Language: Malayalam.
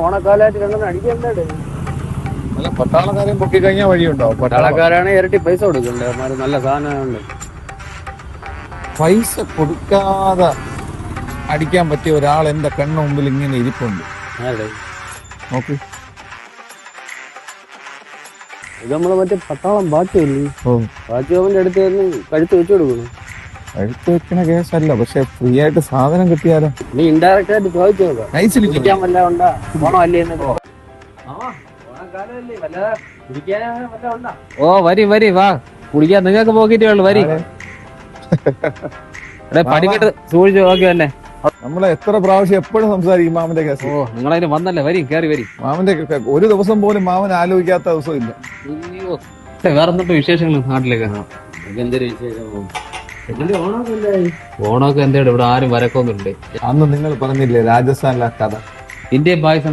ഓണക്കാലമായിട്ട് രണ്ടെണ്ണം അടിക്കണ്ടേ? അല്ല, പട്ടാളക്കാരെയും പൊക്കി കഴിഞ്ഞാൽ വഴിയുണ്ടോ? പട്ടാളക്കാരാണ് ഇരട്ടി പൈസ കൊടുക്കണ്ടേ? അവന്മാര് നല്ല സാധനമുണ്ട്. പൈസ കൊടുക്കാതെ അടിക്കാൻ പറ്റിയ ഒരാൾ എന്റെ കണ്ണു മുമ്പിൽ ഇങ്ങനെ ഇരിപ്പുണ്ട്. നോക്ക്, ഇത് നമ്മള് മറ്റേ പട്ടാളം ബാക്കിയല്ലേ? ബാക്കിയവന്റെ അടുത്ത് കഴുത്ത് വെച്ചു കൊടുക്കണം. കഴുത്ത് വെക്കണ കേസല്ല, പക്ഷെ ഫ്രീ ആയിട്ട് സാധനം കിട്ടിയാലോ? നീ ഇൻഡയറക്റ്റ് ആയിട്ട് ചോദിച്ചു കുടിക്കാൻ വല്ല ഉണ്ടാ? ഓണം അല്ലേ? ഓ വരി വരി വാ കുടിക്കാൻ. നിങ്ങൾക്ക് പോക്കിട്ടേ ഉള്ളു. വരി പണിക്കിട്ട് സൂക്ഷിച്ചു നോക്കി തന്നെ. നമ്മളെ എത്ര പ്രാവശ്യം എപ്പോഴും സംസാരിക്കും മാമന്റെ കേസ്. ഓ നിങ്ങളതിന് വന്നല്ലേ? വരി കയറി വരി. മാമന്റെ ഒരു ദിവസം പോലും മാമൻ ആലോചിക്കാത്ത ദിവസം ഇല്ല. വേറെ എന്തൊക്കെ വിശേഷങ്ങൾ നാട്ടിലേക്ക്? എന്തൊരു വിശേഷം? ഓണമൊക്കെ എന്താ ഇവിടെ ആരും വരക്കൊന്നുണ്ട്. അന്ന് നിങ്ങൾ പറഞ്ഞില്ലേ രാജസ്ഥാനിലെ കഥ? ഇന്ത്യൻ പാകിസ്ഥാൻ